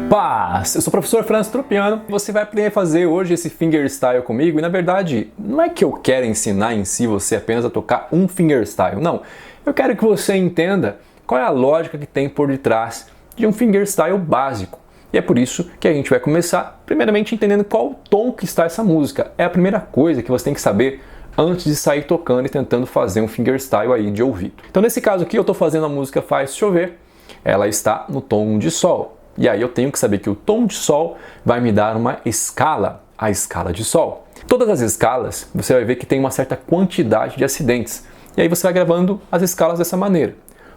Paz! Eu sou o professor Francis Tropiano. Você vai aprender a fazer hoje esse fingerstyle comigo e, na verdade, não é que eu quero ensinar em si você apenas a tocar um fingerstyle, não. Eu quero que você entenda qual é a lógica que tem por detrás de um fingerstyle básico. E é por isso que a gente vai começar, primeiramente, entendendo qual o tom que está essa música. É a primeira coisa que você tem que saber antes de sair tocando e tentando fazer um fingerstyle aí de ouvido. Então, nesse caso aqui, eu estou fazendo a música Faz Chover. Ela está no tom de Sol. E aí eu tenho que saber que o tom de Sol vai me dar uma escala, a escala de Sol. Todas as escalas, você vai ver que tem uma certa quantidade de acidentes. E aí você vai gravando as escalas dessa maneira.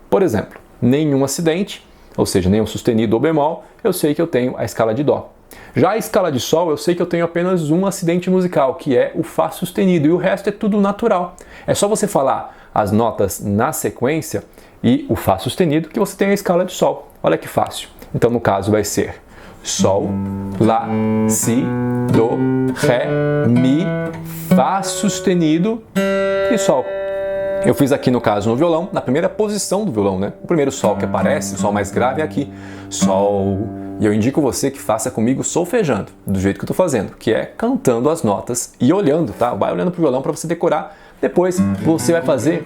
Por exemplo, nenhum acidente, ou seja, nenhum sustenido ou bemol, eu sei que eu tenho a escala de Dó. Já a escala de Sol, eu sei que eu tenho apenas um acidente musical, que é o Fá sustenido, e o resto é tudo natural. É só você falar as notas na sequência e o Fá sustenido que você tem a escala de Sol. Olha que fácil. Então, no caso, vai ser Sol, Lá, Si, Do, Ré, Mi, Fá sustenido e Sol. Eu fiz aqui, no caso, no violão, na primeira posição do violão, né? O primeiro Sol que aparece, o Sol mais grave é aqui. Sol. E eu indico você que faça comigo solfejando, do jeito que eu estou fazendo, que é cantando as notas e olhando, tá? Vai olhando pro violão para você decorar. Depois, você vai fazer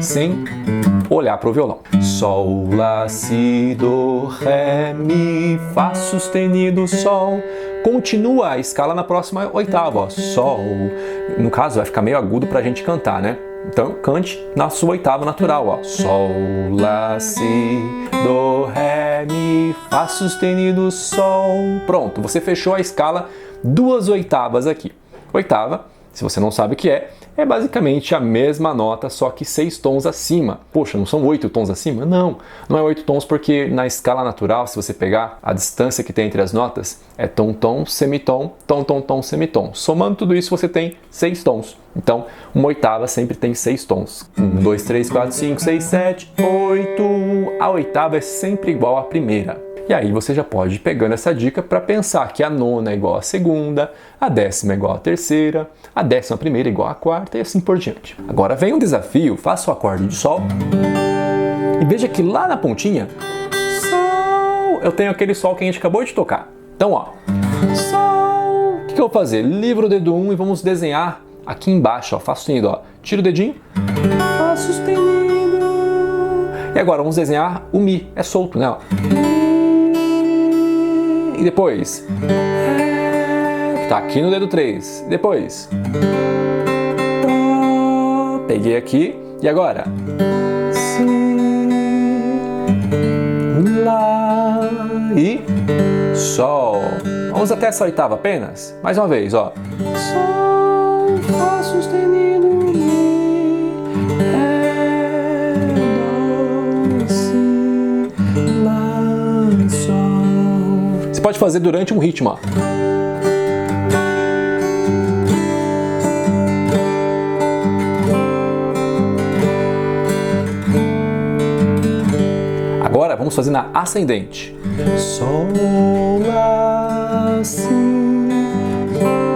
sem olhar para o violão. Sol, Lá, Si, Do, Ré, Mi, Fá sustenido, Sol. Continua a escala na próxima oitava, ó. Sol. No caso, vai ficar meio agudo para a gente cantar, né? Então, cante na sua oitava natural, ó. Sol, Lá, Si, Do, Ré, Mi, Fá sustenido, Sol. Pronto, você fechou a escala 2 oitavas aqui. Oitava, se você não sabe o que é basicamente a mesma nota, só que 6 tons acima. Poxa, não são 8 tons acima? Não, não é 8 tons porque na escala natural, se você pegar a distância que tem entre as notas, é tom, tom, semitom, tom, tom, tom, semitom. Somando tudo isso, você tem 6 tons. Então, uma oitava sempre tem 6 tons. 1, 2, 3, 4, 5, 6, 7, 8. A oitava é sempre igual à primeira. E aí você já pode ir pegando essa dica para pensar que a nona é igual à segunda, a décima é igual à terceira, a 11ª é igual à quarta e assim por diante. Agora vem um desafio, faça o acorde de Sol e veja que lá na pontinha, Sol, eu tenho aquele Sol que a gente acabou de tocar. Então, ó, Sol, o que eu vou fazer? Livro o dedo 1 e vamos desenhar aqui embaixo, ó, Fá sustenido, ó. Tira o dedinho, Fá sustenido. E agora vamos desenhar o Mi, é solto, né? Ó. E depois, que tá aqui no dedo 3. Depois, peguei aqui. E agora, Si, Lá e Sol. Vamos até essa oitava apenas. Mais uma vez, ó. Sol, Fá sustenido, Mi, Ré, Dó, Si, Lá, Sol. Você pode fazer durante um ritmo, ó. Agora vamos fazer na ascendente. Sol, Lá, Si,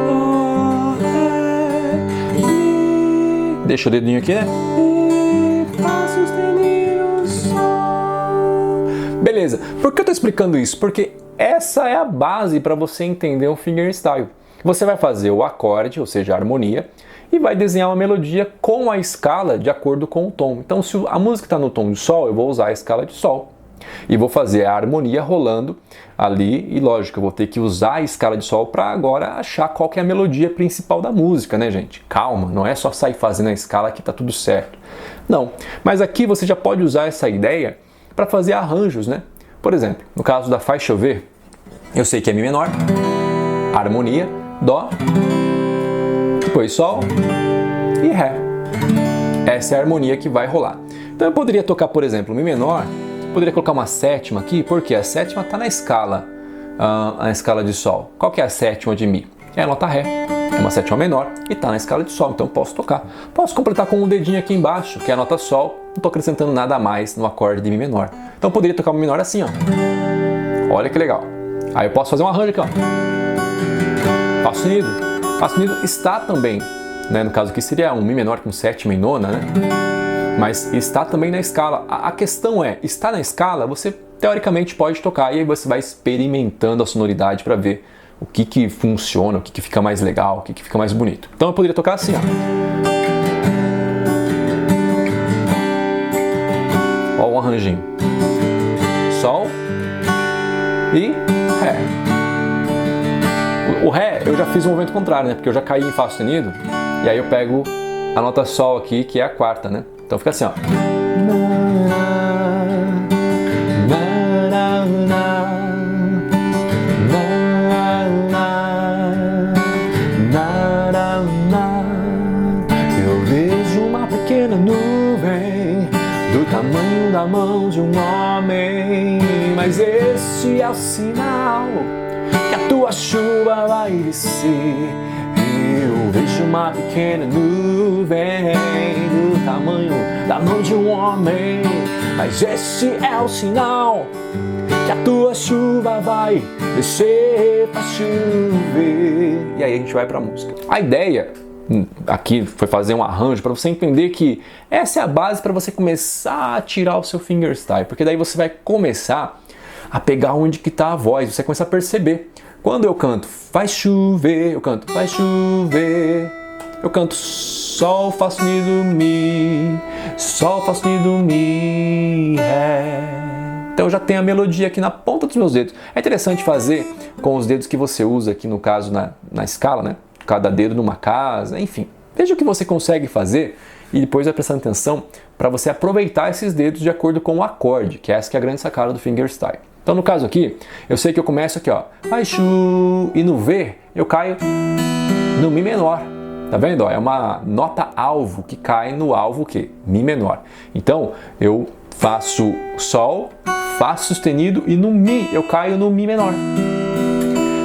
Dó, Ré, Mi. Deixa o dedinho aqui, né? Mi, Fá sustenido, Sol. Beleza. Por que eu tô explicando isso? Porque essa é a base para você entender um fingerstyle. Você vai fazer o acorde, ou seja, a harmonia, e vai desenhar uma melodia com a escala de acordo com o tom. Então, se a música está no tom de Sol, eu vou usar a escala de Sol. E vou fazer a harmonia rolando ali, e lógico, eu vou ter que usar a escala de Sol para agora achar qual que é a melodia principal da música, né, gente? Calma, não é só sair fazendo a escala que tá tudo certo. Não, mas aqui você já pode usar essa ideia para fazer arranjos, né? Por exemplo, no caso da Faz Chover, eu sei que é Mi menor, harmonia, Dó, depois Sol e Ré. Essa é a harmonia que vai rolar. Então eu poderia tocar, por exemplo, Mi menor, poderia colocar uma sétima aqui, porque a sétima está na escala de Sol. Qual que é a sétima de Mi? É a nota Ré. É uma sétima menor e está na escala de Sol, então posso tocar. Posso completar com um dedinho aqui embaixo, que é a nota Sol, não estou acrescentando nada a mais no acorde de Mi menor. Então eu poderia tocar um Mi menor assim, ó. Olha que legal. Aí eu posso fazer um arranjo aqui, ó. Fá sustenido. Fá sustenido está também, né? No caso aqui seria um Mi menor com sétima e nona, né? Mas está também na escala. A questão é, está na escala, você teoricamente pode tocar e aí você vai experimentando a sonoridade para ver o que funciona, o que fica mais legal, o que fica mais bonito. Então eu poderia tocar assim, ó. Ó o arranjinho. Sol e Ré. O Ré eu já fiz um movimento contrário, né? Porque eu já caí em Fá sustenido e aí eu pego a nota Sol aqui, que é a quarta, né? Então fica assim, ó. Eu vejo uma pequena nuvem do tamanho da mão de um homem, mas esse é o sinal que a tua chuva vai descer. Eu vejo uma pequena nuvem do tamanho da mão de um homem, mas esse é o sinal que a tua chuva vai descer pra chover. E aí a gente vai pra música. A ideia aqui foi fazer um arranjo para você entender que essa é a base para você começar a tirar o seu fingerstyle, porque daí você vai começar a pegar onde que tá a voz, você começa a perceber. Quando eu canto vai chover, eu canto vai chover, eu canto Sol, Fá sustenido, Mi, Sol, Fá sustenido, Mi, Ré. Então eu já tenho a melodia aqui na ponta dos meus dedos. É interessante fazer com os dedos que você usa aqui, no caso na escala, né? Cada dedo numa casa, enfim. Veja o que você consegue fazer e depois vai prestando atenção para você aproveitar esses dedos de acordo com o acorde, que essa que é a grande sacada do fingerstyle. Então no caso aqui, eu sei que eu começo aqui, ó, vai chu, e no V eu caio no Mi menor. Tá vendo? Ó, é uma nota alvo que cai no alvo o quê? Mi menor. Então eu faço Sol, Fá sustenido e no Mi eu caio no Mi menor.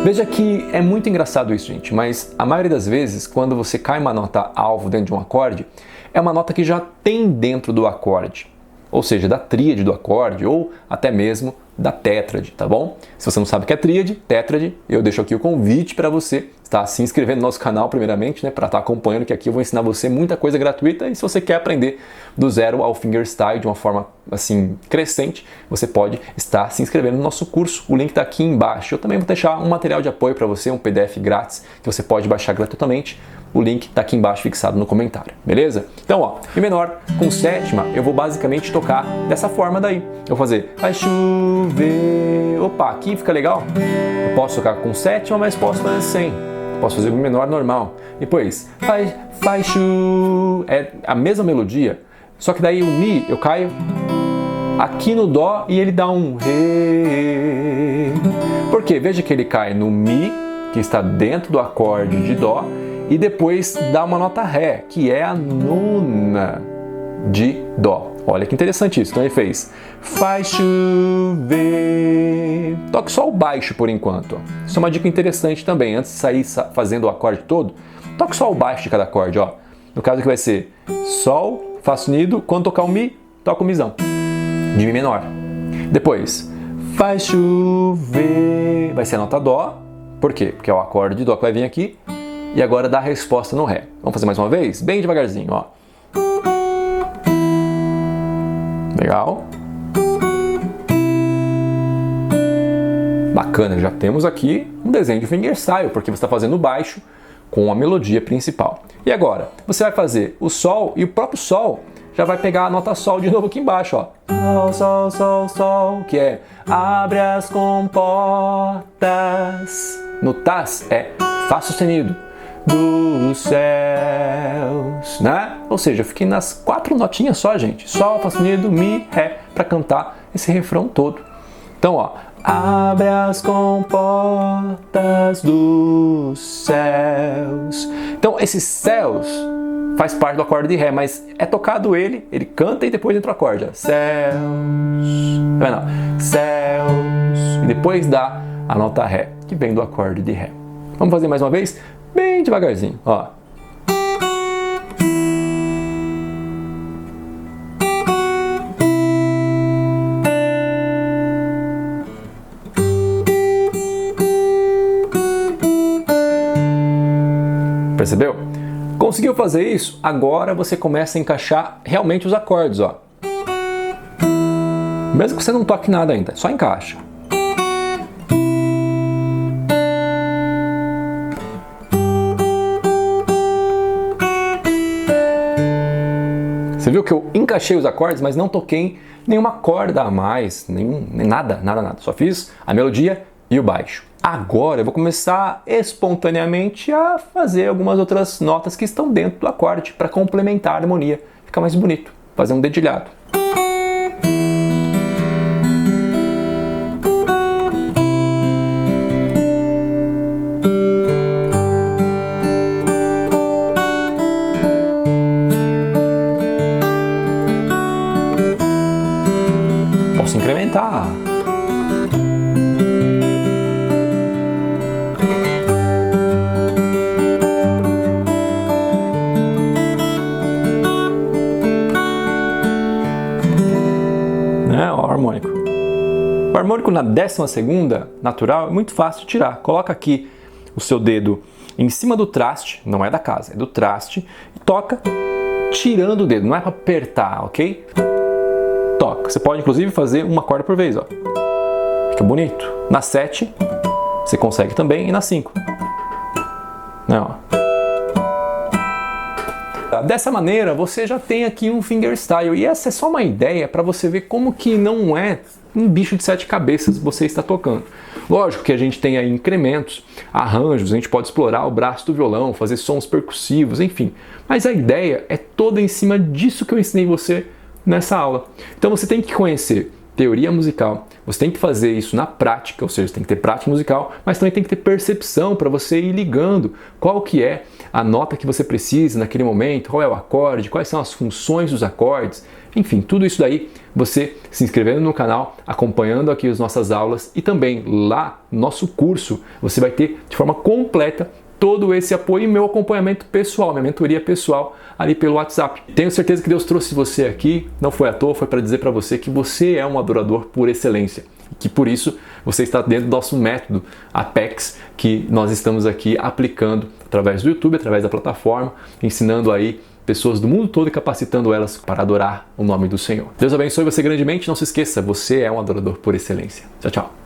Veja que é muito engraçado isso, gente, mas a maioria das vezes, quando você cai uma nota alvo dentro de um acorde, é uma nota que já tem dentro do acorde, ou seja, da tríade do acorde ou até mesmo da tétrade, tá bom? Se você não sabe o que é tríade, tétrade, eu deixo aqui o convite para você estar se inscrevendo no nosso canal primeiramente, né, para estar acompanhando, que aqui eu vou ensinar você muita coisa gratuita e se você quer aprender do zero ao fingerstyle de uma forma assim crescente, você pode estar se inscrevendo no nosso curso. O link está aqui embaixo. Eu também vou deixar um material de apoio para você, um PDF grátis que você pode baixar gratuitamente. O link está aqui embaixo fixado no comentário, beleza? Então, ó, Mi menor com sétima, eu vou basicamente tocar dessa forma daí. Eu vou fazer vai chover. Opa, aqui fica legal. Eu posso tocar com sétima, mas posso fazer sem. Posso fazer Mi menor normal. Depois, vai chu. É a mesma melodia, só que daí o Mi eu caio aqui no Dó e ele dá um Rê. Por quê? Veja que ele cai no Mi, que está dentro do acorde de Dó, e depois dá uma nota Ré, que é a nona de Dó. Olha que interessante isso. Então ele fez vai chover. Toque só o baixo por enquanto. Isso é uma dica interessante também. Antes de sair fazendo o acorde todo, toque só o baixo de cada acorde. Ó. No caso aqui vai ser Sol, Fá sustenido. Quando tocar o Mi, toca o Mizão de Mi menor. Depois vai chover. Vai ser a nota Dó. Por quê? Porque é o acorde de Dó que vai vir aqui. E agora dá a resposta no Ré. Vamos fazer mais uma vez? Bem devagarzinho, ó. Legal. Bacana, já temos aqui um desenho de fingerstyle, porque você está fazendo o baixo com a melodia principal. E agora, você vai fazer o Sol e o próprio Sol já vai pegar a nota Sol de novo aqui embaixo, ó. Sol, Sol, Sol, Sol, que é abre as comportas. No Tas é Fá sustenido dos céus, né? Ou seja, eu fiquei nas 4 notinhas só, gente. Sol, Fá sustenido, Mi, Ré, para cantar esse refrão todo. Então, ó, abre as comportas dos céus. Então, esses céus faz parte do acorde de Ré, mas é tocado ele canta e depois entra o acorde, ó. Céus, tá vendo? Céus, e depois dá a nota Ré, que vem do acorde de Ré. Vamos fazer mais uma vez? Bem devagarzinho, ó. Percebeu? Conseguiu fazer isso? Agora você começa a encaixar realmente os acordes, ó. Mesmo que você não toque nada ainda, só encaixa. Você viu que eu encaixei os acordes, mas não toquei nenhuma corda a mais, nem nada. Só fiz a melodia e o baixo. Agora eu vou começar espontaneamente a fazer algumas outras notas que estão dentro do acorde para complementar a harmonia, ficar mais bonito, fazer um dedilhado. Posso incrementar. O harmônico. O harmônico na 12ª natural é muito fácil de tirar. Coloca aqui o seu dedo em cima do traste, não é da casa, é do traste, e toca tirando o dedo, não é para apertar, ok? Toca. Você pode inclusive fazer uma corda por vez, ó. Fica bonito. Na 7 você consegue também e na 5. Não. Dessa maneira você já tem aqui um fingerstyle e essa é só uma ideia para você ver como que não é um bicho de 7 cabeças você está tocando. Lógico que a gente tem aí incrementos, arranjos, a gente pode explorar o braço do violão, fazer sons percussivos, enfim. Mas a ideia é toda em cima disso que eu ensinei você nessa aula. Então você tem que conhecer teoria musical, você tem que fazer isso na prática, ou seja, você tem que ter prática musical, mas também tem que ter percepção para você ir ligando qual que é a nota que você precisa naquele momento, qual é o acorde, quais são as funções dos acordes, enfim, tudo isso daí você se inscrevendo no canal, acompanhando aqui as nossas aulas e também lá no nosso curso você vai ter de forma completa todo esse apoio e meu acompanhamento pessoal, minha mentoria pessoal ali pelo WhatsApp. Tenho certeza que Deus trouxe você aqui, não foi à toa, foi para dizer para você que você é um adorador por excelência e que por isso você está dentro do nosso método Apex, que nós estamos aqui aplicando através do YouTube, através da plataforma, ensinando aí pessoas do mundo todo e capacitando elas para adorar o nome do Senhor. Deus abençoe você grandemente, não se esqueça, você é um adorador por excelência. Tchau, tchau.